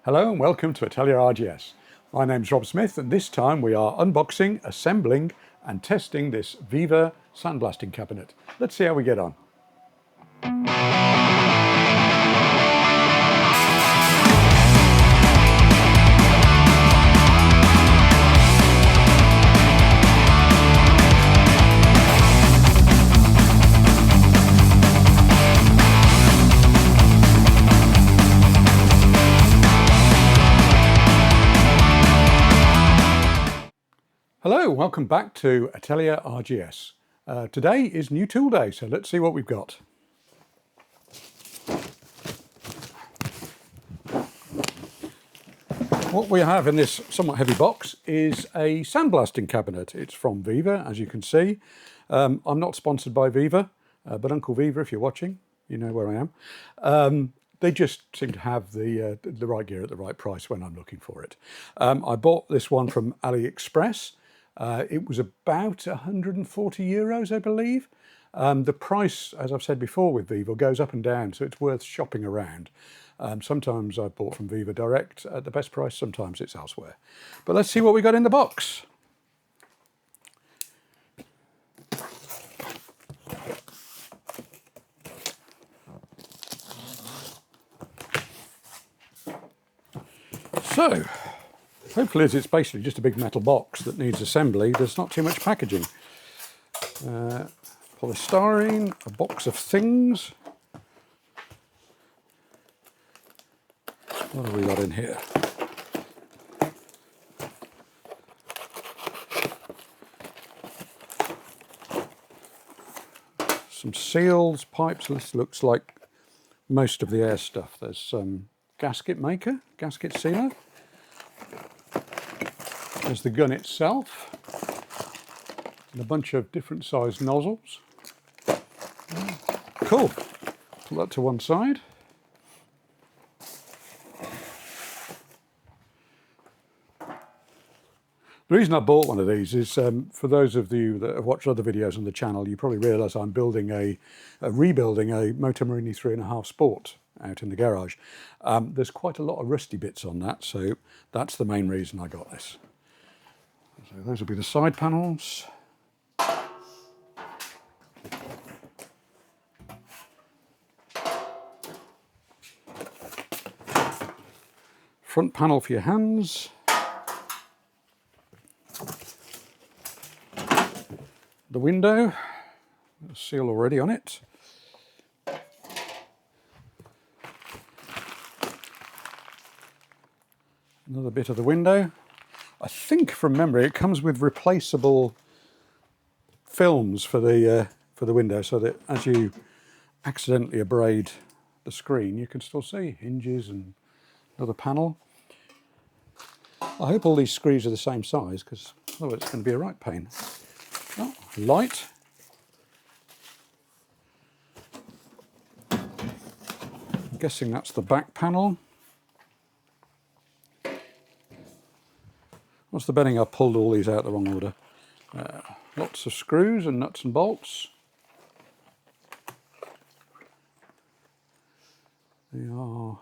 Hello and welcome to Atelier RGS. My name's Rob Smith and this time we are unboxing, assembling and testing this Vevor sandblasting cabinet. Let's see how we get on. Hello, welcome back to Atelier RGS. Today is new tool day, so let's see what we've got. What we have in this somewhat heavy box is a sandblasting cabinet. It's from Vevor, as you can see. I'm not sponsored by Vevor, but Uncle Vevor, if you're watching, you know where I am. They just seem to have the right gear at the right price when I'm looking for it. I bought this one from AliExpress. It was about 140 euros, I believe. The price, as I've said before with Vevor, goes up and down, so it's worth shopping around. Sometimes I've bought from Vevor direct at the best price, sometimes it's elsewhere. But let's see what we got in the box. So, hopefully it's basically just a big metal box that needs assembly. There's not too much packaging. Polystyrene, a box of things. What have we got in here? Some seals, pipes. This looks like most of the air stuff. There's some gasket maker, gasket sealer. There's the gun itself, and a bunch of different sized nozzles. Cool. Put that to one side. The reason I bought one of these is for those of you that have watched other videos on the channel, you probably realise I'm building rebuilding a Moto Morini 3.5 Sport out in the garage. There's quite a lot of rusty bits on that, so that's the main reason I got this. So those will be the side panels. Front panel for your hands. The window, a seal already on it. Another bit of the window. I think from memory it comes with replaceable films for the window, so that as you accidentally abrade the screen you can still see hinges and another panel. I hope all these screws are the same size, because otherwise it's going to be a right pain. Oh, light. I'm guessing that's the back panel. What's the betting I pulled all these out the wrong order? Lots of screws and nuts and bolts. They are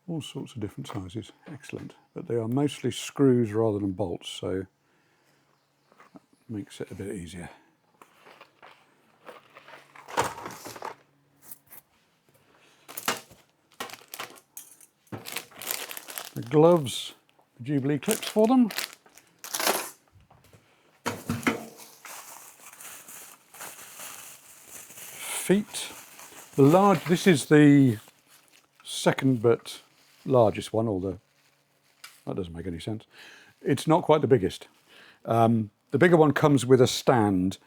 all sorts of different sizes. Excellent. But they are mostly screws rather than bolts, so that makes it a bit easier. The gloves, the Jubilee clips for them. Feet. This is the second but largest one, that doesn't make any sense. It's not quite the biggest. The bigger one comes with a stand,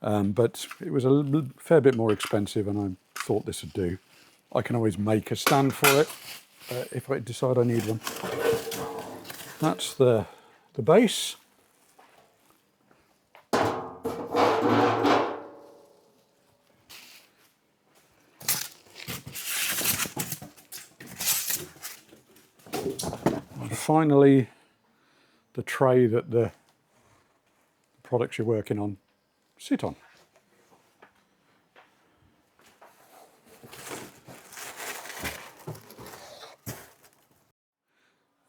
but it was a fair bit more expensive and I thought this would do. I can always make a stand for it if I decide I need one. That's the base. And finally, the tray that the products you're working on sit on.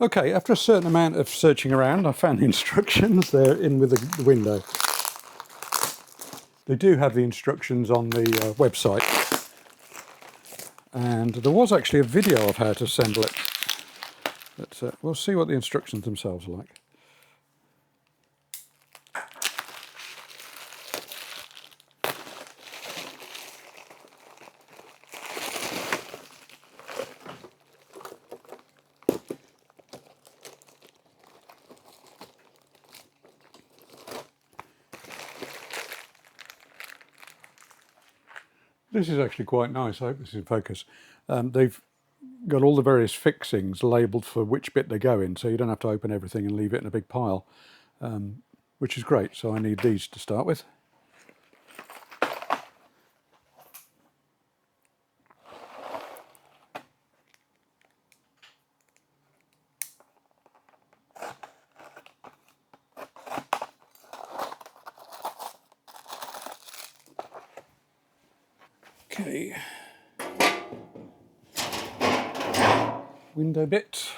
Okay, after a certain amount of searching around, I found the instructions. They're in with the window. They do have the instructions on the website. And there was actually a video of how to assemble it. But we'll see what the instructions themselves are like. This is actually quite nice. I hope this is in focus. They've got all the various fixings labelled for which bit they go in, so you don't have to open everything and leave it in a big pile, which is great. So I need these to start with. Okay, window bit.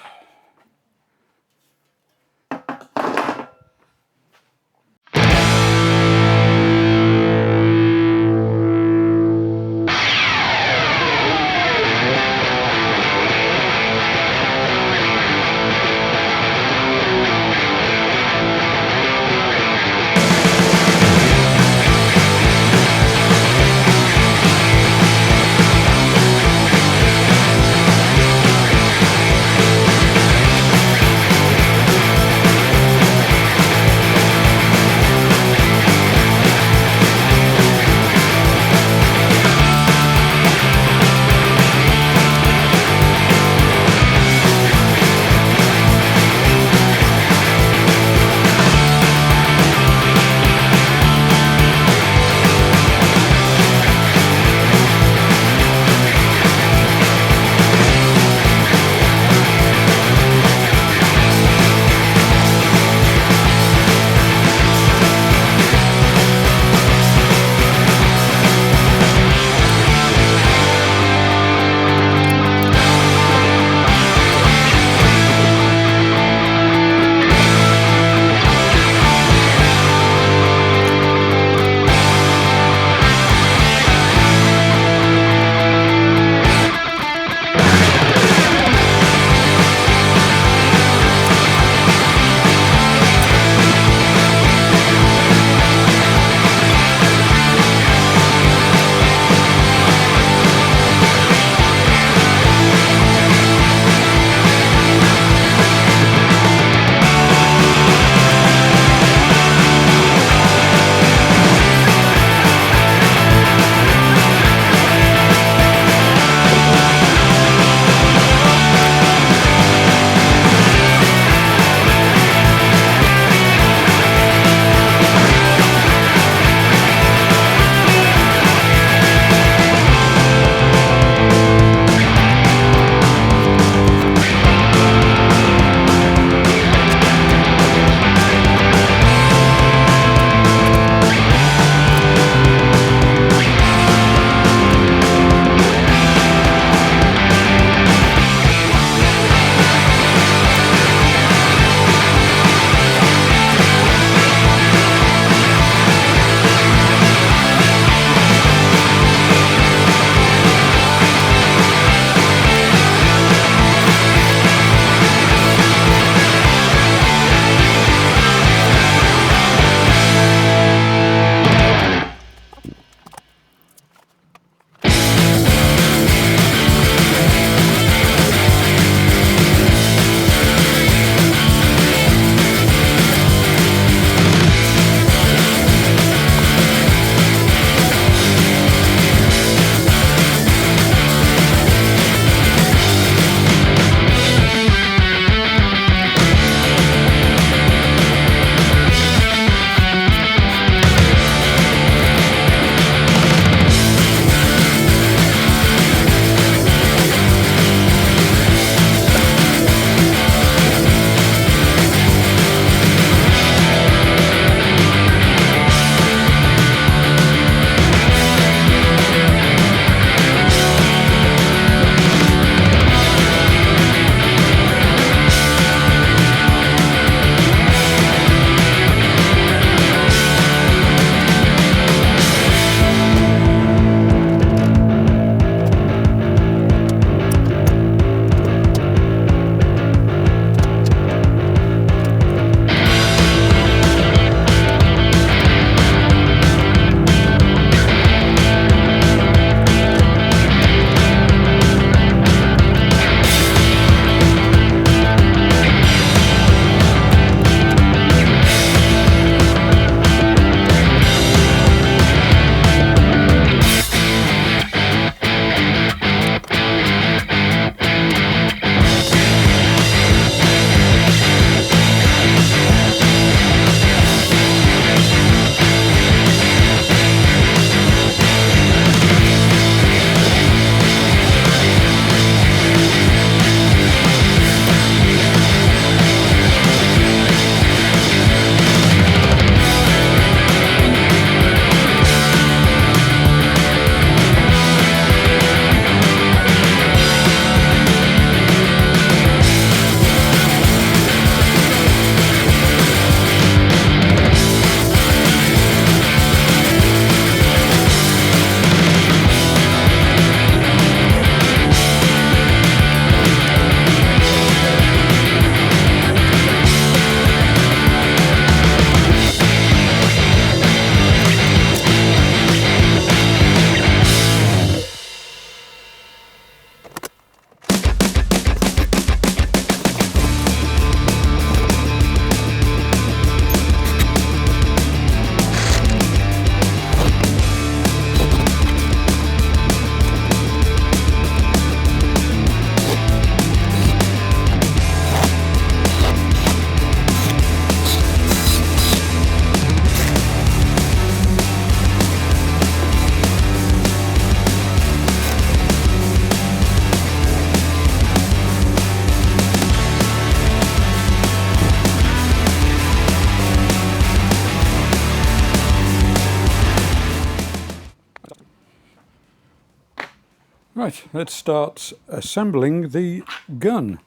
Right, let's start assembling the gun.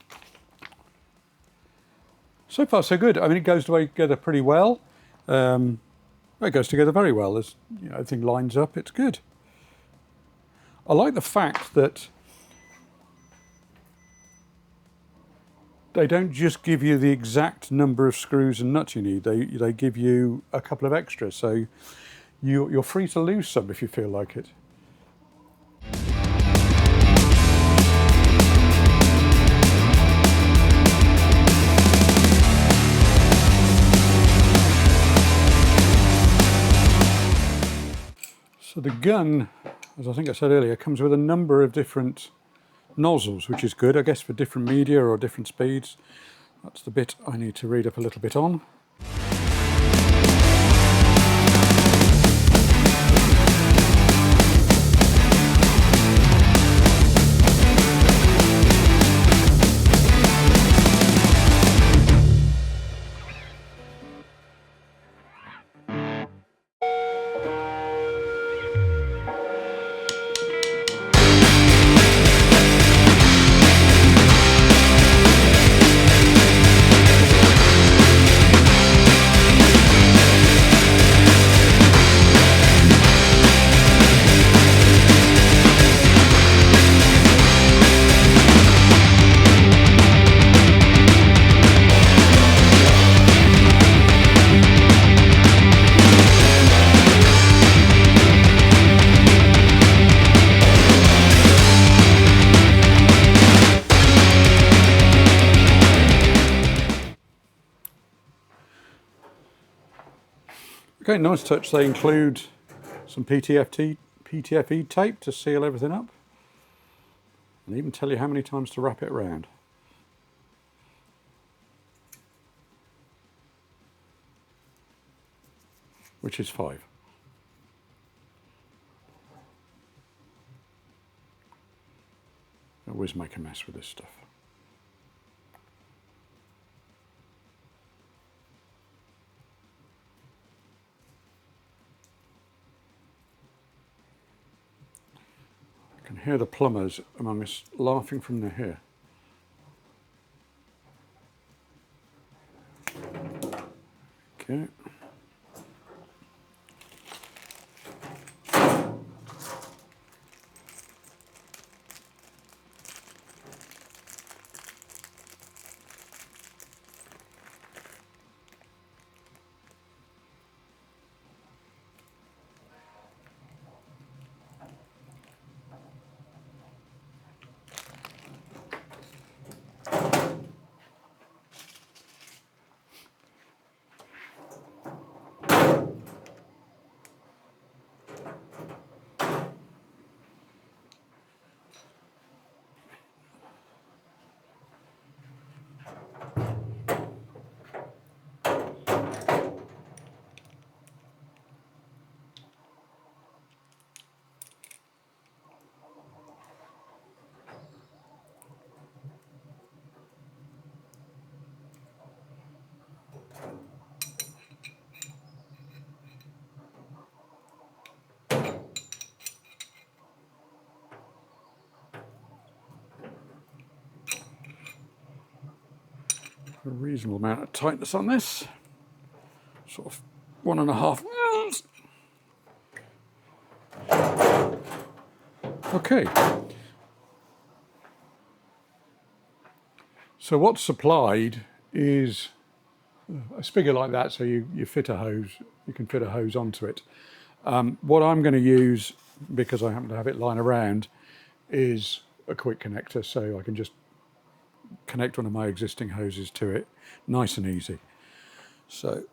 So far so good. I mean, it goes together pretty well. It goes together very well. There's, you know, everything lines up, it's good. I like the fact that they don't just give you the exact number of screws and nuts you need, they give you a couple of extras, so you're free to lose some if you feel like it. So the gun, as I think I said earlier, comes with a number of different nozzles, which is good, I guess, for different media or different speeds. That's the bit I need to read up a little bit on. Okay, nice touch. They include some PTFE tape to seal everything up, and even tell you how many times to wrap it around. Which is 5. I always make a mess with this stuff. I can hear the plumbers among us laughing from their hair. Okay. A reasonable amount of tightness on this, sort of 1.5 mils. Okay, so what's supplied is a spigot like that, so you fit a hose, you can fit a hose onto it. What I'm going to use, because I happen to have it lying around, is a quick connector, so I can just connect one of my existing hoses to it, nice and easy. So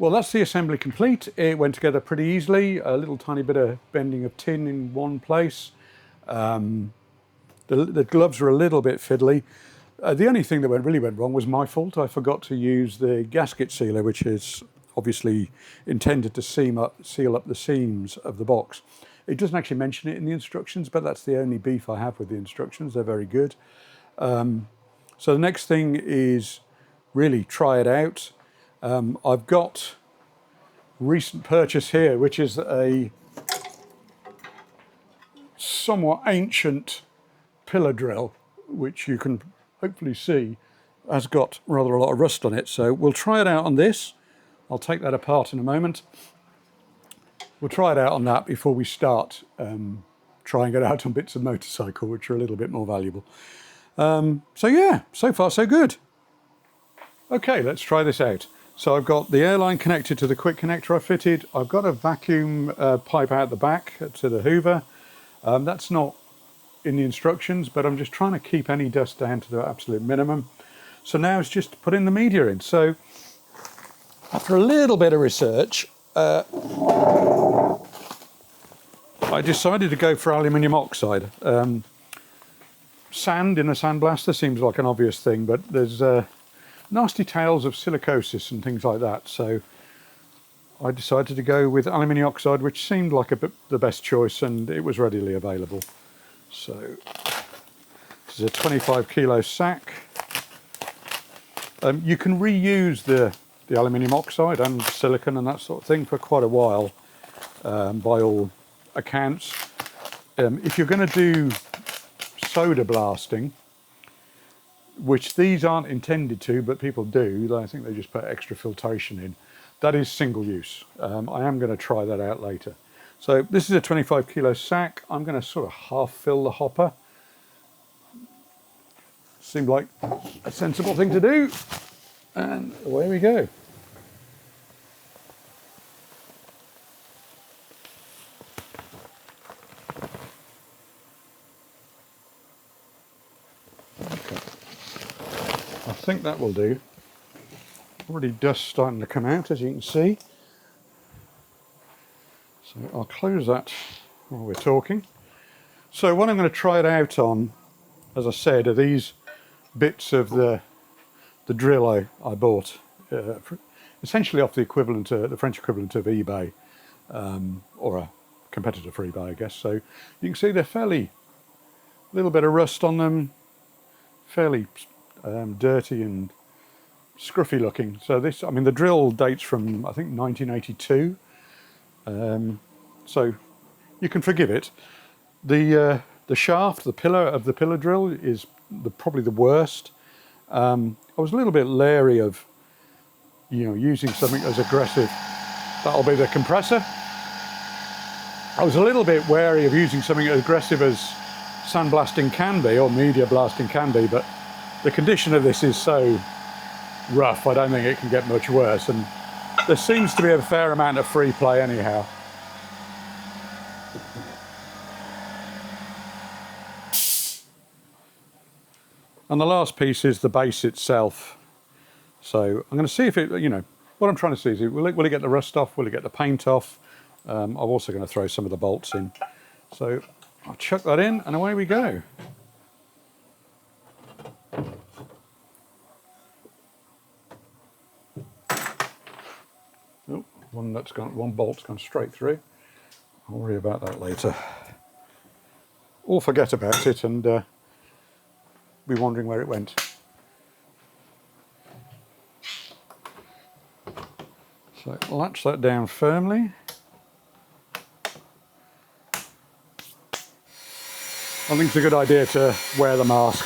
Well, that's the assembly complete. It went together pretty easily. A little tiny bit of bending of tin in one place. The gloves were a little bit fiddly. The only thing that really went wrong was my fault. I forgot to use the gasket sealer, which is obviously intended to seal up the seams of the box. It doesn't actually mention it in the instructions, but that's the only beef I have with the instructions. They're very good. So the next thing is really try it out. I've got recent purchase here, which is a somewhat ancient pillar drill, which you can hopefully see has got rather a lot of rust on it. So we'll try it out on this. I'll take that apart in a moment. We'll try it out on that before we start trying it out on bits of motorcycle, which are a little bit more valuable. So yeah, so far so good. Okay, let's try this out. So I've got the airline connected to the quick connector I fitted. I've got a vacuum pipe out the back to the hoover. That's not in the instructions, but I'm just trying to keep any dust down to the absolute minimum. So now it's just putting the media in. So after a little bit of research, I decided to go for aluminium oxide. Sand in a sandblaster seems like an obvious thing, but there's nasty tales of silicosis and things like that. So I decided to go with aluminium oxide, which seemed like the best choice, and it was readily available. So this is a 25 kilo sack. You can reuse the aluminium oxide and silicon and that sort of thing for quite a while, by all accounts. If you're going to do soda blasting, which these aren't intended to, but people do, I think they just put extra filtration in, that is single use. I am going to try that out later. So this is a 25 kilo sack. I'm going to sort of half fill the hopper. Seemed like a sensible thing to do. And away we go. Okay. I think that will do. Already dust starting to come out, as you can see. So I'll close that while we're talking. So what I'm going to try it out on, as I said, are these bits of the drill I bought, essentially off the equivalent, the French equivalent of eBay, or a competitor for eBay, I guess. So you can see they're fairly, a little bit of rust on them, fairly dirty and scruffy looking. So this, I mean, the drill dates from I think 1982, so you can forgive it. The shaft, the pillar of the pillar drill is probably the worst. I was a little bit leery of, using something as aggressive. That'll be the compressor. I was a little bit wary of using something as aggressive as sandblasting can be, or media blasting can be, but the condition of this is so rough, I don't think it can get much worse, and there seems to be a fair amount of free play anyhow. And the last piece is the base itself. So I'm going to see if it, what I'm trying to see is, will it get the rust off? Will it get the paint off? I'm also going to throw some of the bolts in. So I'll chuck that in and away we go. Oh, one bolt's gone straight through. I'll worry about that later. Or forget about it and be wondering where it went. So latch that down firmly. I think it's a good idea to wear the mask.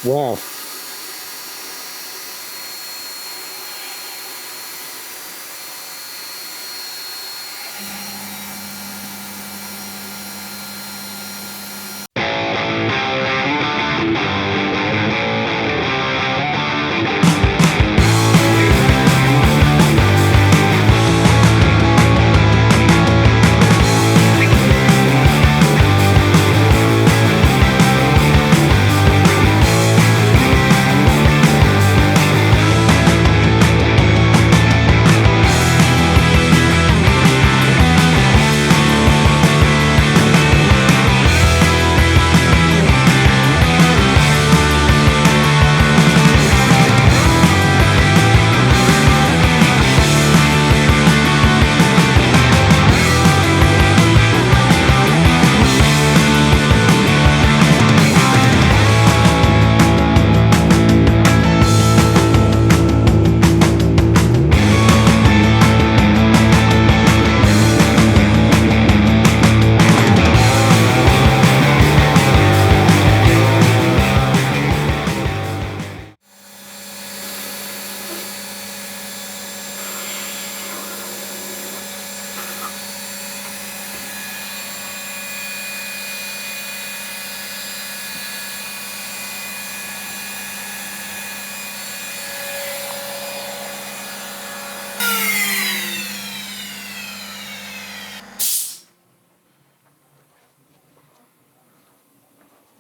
Wow.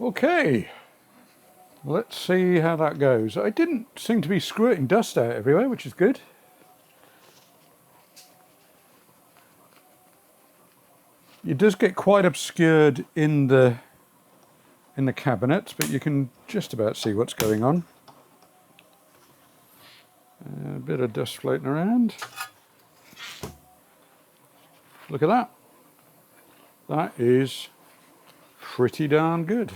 Okay, let's see how that goes. I didn't seem to be squirting dust out everywhere, which is good. It does get quite obscured in the cabinet, but you can just about see what's going on. A bit of dust floating around. Look at that. That is pretty darn good.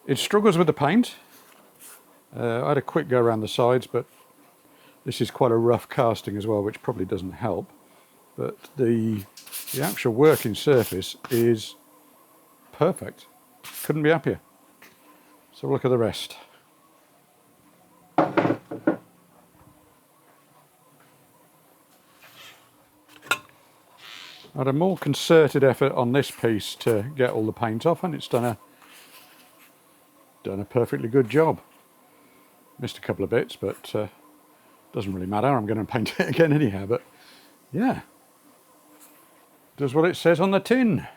It struggles with the paint. I had a quick go around the sides, but this is quite a rough casting as well, which probably doesn't help. But the actual working surface is perfect. Couldn't be happier. So look at the rest. I had a more concerted effort on this piece to get all the paint off, and it's done a perfectly good job. Missed a couple of bits, but doesn't really matter. I'm going to paint it again anyhow. But yeah, does what it says on the tin.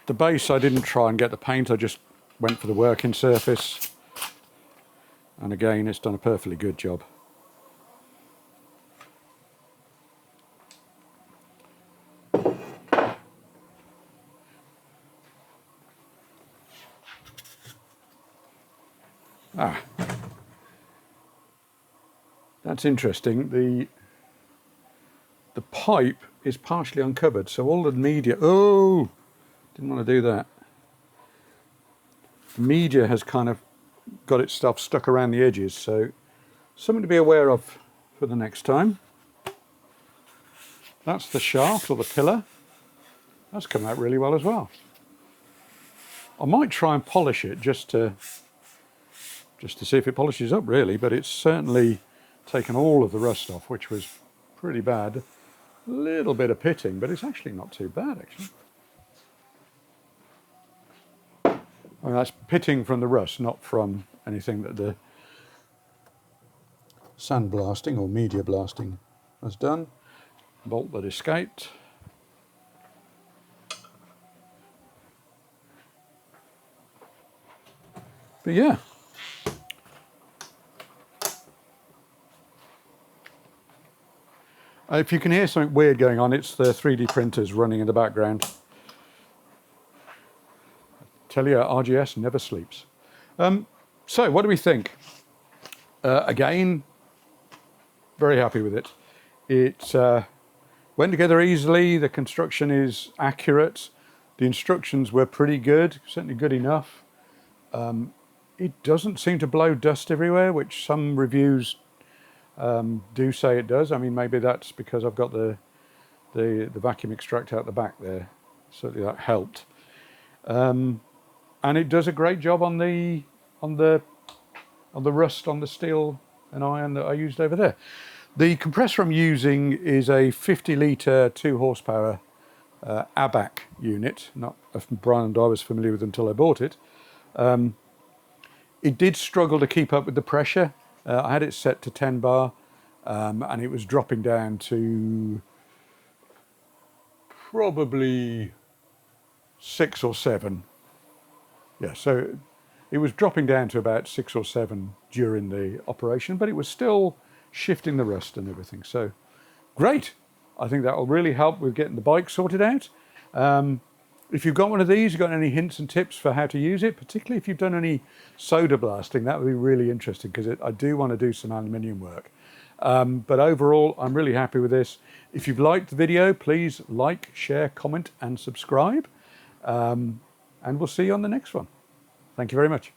The base, I didn't try and get the paint. I just went for the working surface, and again, it's done a perfectly good job. That's interesting. The pipe is partially uncovered, so all the media, oh, didn't want to do that. The media has kind of got its stuff stuck around the edges, so something to be aware of for the next time. That's the shaft or the pillar. That's come out really well as well. I might try and polish it just to see if it polishes up really, but it's certainly taken all of the rust off, which was pretty bad. A little bit of pitting, but it's actually not too bad actually. I mean, that's pitting from the rust, not from anything that the sandblasting or media blasting has done. Bolt that escaped. But yeah. If you can hear something weird going on, it's the 3D printers running in the background. Atelier RGS never sleeps. So what do we think? Again, very happy with it. It went together easily. The construction is accurate. The instructions were pretty good, certainly good enough. It doesn't seem to blow dust everywhere, which some reviews do say it does. I mean, maybe that's because I've got the vacuum extractor out the back there. Certainly that helped. And it does a great job on the rust on the steel and iron that I used over there. The compressor I'm using is a 50-litre 2 horsepower ABAC unit, not a brand I was familiar with until I bought it. It did struggle to keep up with the pressure. I had it set to 10 bar and it was dropping down to probably 6 or 7. Yeah, so it was dropping down to about 6 or 7 during the operation, but it was still shifting the rust and everything. So great. I think that will really help with getting the bike sorted out. If you've got one of these, you've got any hints and tips for how to use it, particularly if you've done any soda blasting, that would be really interesting because I do want to do some aluminium work. But overall, I'm really happy with this. If you've liked the video, please like, share, comment and subscribe. And we'll see you on the next one. Thank you very much.